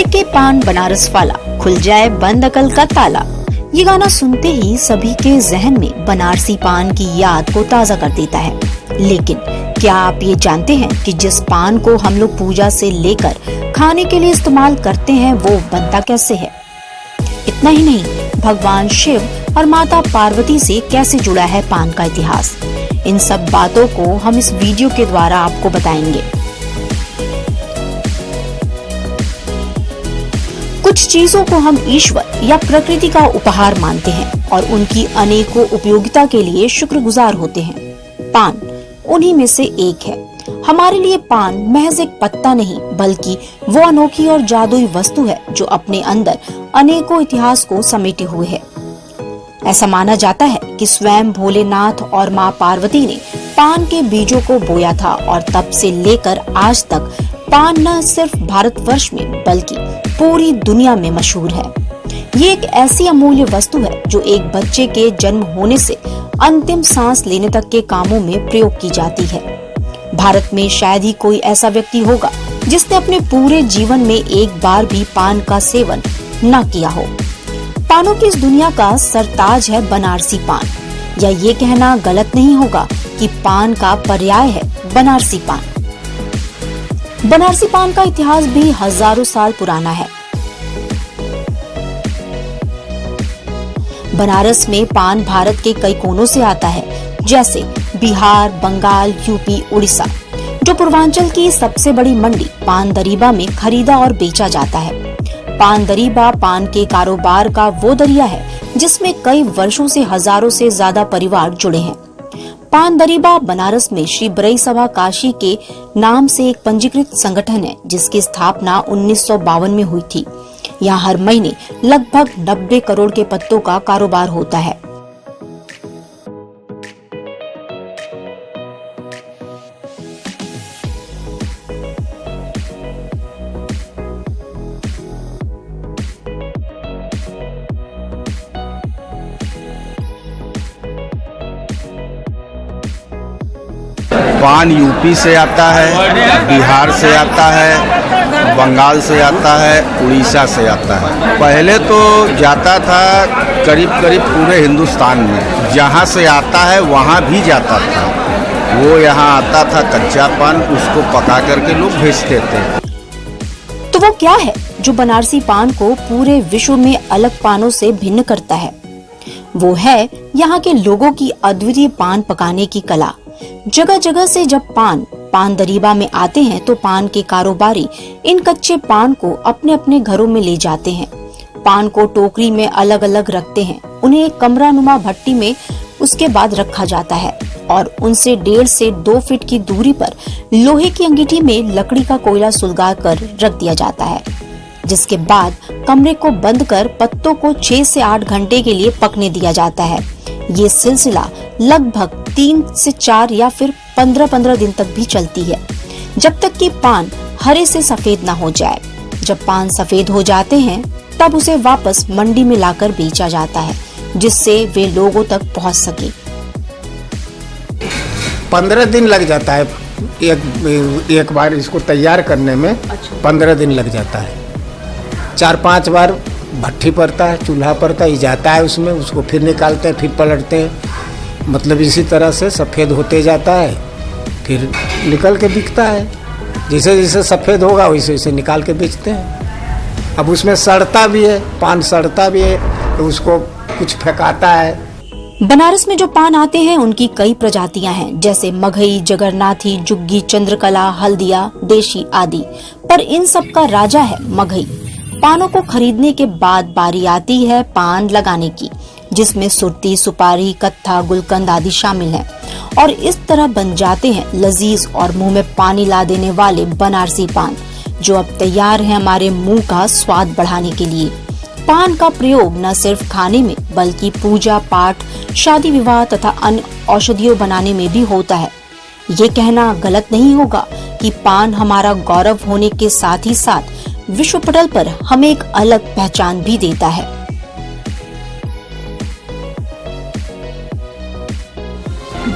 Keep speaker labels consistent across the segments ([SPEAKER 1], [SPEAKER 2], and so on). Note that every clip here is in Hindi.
[SPEAKER 1] फेंके पान बनारस वाला, खुल जाए बंद अकल का ताला। ये गाना सुनते ही सभी के जहन में बनारसी पान की याद को ताजा कर देता है। लेकिन क्या आप ये जानते हैं कि जिस पान को हम लोग पूजा से लेकर खाने के लिए इस्तेमाल करते हैं वो बनता कैसे है? इतना ही नहीं, भगवान शिव और माता पार्वती से कैसे जुड़ा है पान का इतिहास। इन सब बातों को हम इस वीडियो के द्वारा आपको बताएंगे। कुछ चीजों को हम ईश्वर या प्रकृति का उपहार मानते हैं और उनकी अनेकों उपयोगिता के लिए शुक्रगुजार होते हैं। पान उन्हीं में से एक है। हमारे लिए पान महज एक पत्ता नहीं, बल्कि वो अनोखी और जादुई वस्तु है जो अपने अंदर अनेकों इतिहास को समेटे हुए है। ऐसा माना जाता है कि स्वयं भोलेनाथ और माँ पार्वती ने पान के बीजों को बोया था और तब से लेकर आज तक पान न सिर्फ भारतवर्ष में बल्कि पूरी दुनिया में मशहूर है। ये एक ऐसी अमूल्य वस्तु है जो एक बच्चे के जन्म होने से अंतिम सांस लेने तक के कामों में प्रयोग की जाती है। भारत में शायद ही कोई ऐसा व्यक्ति होगा जिसने अपने पूरे जीवन में एक बार भी पान का सेवन न किया हो। पानों की इस दुनिया का सरताज है बनारसी पान, या ये कहना गलत नहीं होगा कि पान का पर्याय है बनारसी पान। बनारसी पान का इतिहास भी हजारों साल पुराना है। बनारस में पान भारत के कई कोनों से आता है, जैसे बिहार, बंगाल, यूपी, उड़ीसा। जो पूर्वांचल की सबसे बड़ी मंडी पान दरीबा में खरीदा और बेचा जाता है। पान दरीबा पान के कारोबार का वो दरिया है जिसमें कई वर्षों से हजारों से ज्यादा परिवार जुड़े हैं। पान दरीबा बनारस में श्री बरई सभा काशी के नाम से एक पंजीकृत संगठन है जिसकी स्थापना 1952 में हुई थी। यहाँ हर महीने लगभग 90 करोड़ के पत्तों का कारोबार होता है।
[SPEAKER 2] पान यूपी से आता है, बिहार से आता है, बंगाल से आता है, उड़ीसा से आता है। पहले तो जाता था करीब करीब पूरे हिंदुस्तान में, जहाँ से आता है वहाँ भी जाता था। वो यहाँ आता था कच्चा पान, उसको पका करके लोग भेजते थे।
[SPEAKER 1] तो वो क्या है जो बनारसी पान को पूरे विश्व में अलग पानों से भिन्न करता है? वो है यहाँ के लोगों की अद्वितीय पान पकाने की कला। जगह जगह से जब पान दरीबा में आते हैं तो पान के कारोबारी इन कच्चे पान को अपने अपने घरों में ले जाते हैं। पान को टोकरी में अलग अलग रखते हैं, उन्हें एक कमरानुमा भट्टी में उसके बाद रखा जाता है और उनसे 1.5 से 2 फीट की दूरी पर लोहे की अंगीठी में लकड़ी का कोयला सुलगा कर रख दिया जाता है, जिसके बाद कमरे को बंद कर पत्तों को 6 से 8 घंटे के लिए पकने दिया जाता है। ये सिलसिला लगभग 3 से 4 या फिर 15-15 दिन तक भी चलती है, जब तक कि पान हरे से सफेद ना हो जाए। जब पान सफेद हो जाते हैं तब उसे वापस मंडी में लाकर बेचा जाता है, जिससे वे लोगों तक पहुंच सके।
[SPEAKER 3] 15 दिन लग जाता है एक बार इसको तैयार करने में। 15 दिन लग जाता है। 4-5 बार भट्ठी पड़ता है, चूल्हा पड़ता है, जाता है उसमें, उसको फिर निकालते हैं, फिर पलटते हैं। मतलब इसी तरह से सफ़ेद होते जाता है, फिर निकल के बिकता है। जैसे जैसे सफ़ेद होगा वैसे वैसे निकाल के बेचते हैं। अब उसमें सड़ता भी है, पान सड़ता भी है, तो उसको कुछ फेंकाता है।
[SPEAKER 1] बनारस में जो पान आते हैं उनकी कई प्रजातियां हैं, जैसे मगही, जगरनाथी, जुग्गी, चंद्रकला, हल्दिया, देशी आदि। पर इन सब का राजा है मगही। पानों को खरीदने के बाद बारी आती है पान लगाने की, जिसमें सुरती, सुपारी, कत्था, गुलकंद आदि शामिल हैं और इस तरह बन जाते हैं लजीज और मुंह में पानी ला देने वाले बनारसी पान, जो अब तैयार है हमारे मुंह का स्वाद बढ़ाने के लिए। पान का प्रयोग न सिर्फ खाने में बल्कि पूजा पाठ, शादी विवाह तथा अन्य औषधियों बनाने में भी होता है। ये कहना गलत नहीं होगा कि पान हमारा गौरव होने के साथ ही साथ विश्व पटल पर हमें एक अलग पहचान भी देता है।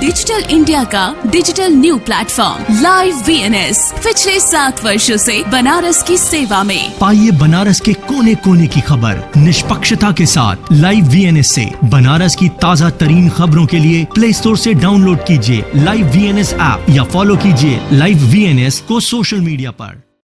[SPEAKER 4] डिजिटल इंडिया का digital new platform live VNS पिछले 7 वर्षों से बनारस की सेवा में।
[SPEAKER 5] पाइए बनारस के कोने कोने की खबर निष्पक्षता के साथ लाइव VNS से। बनारस की ताज़ा तरीन खबरों के लिए प्ले स्टोर से डाउनलोड कीजिए लाइव VNS ऐप या फॉलो कीजिए लाइव VNS को सोशल मीडिया पर।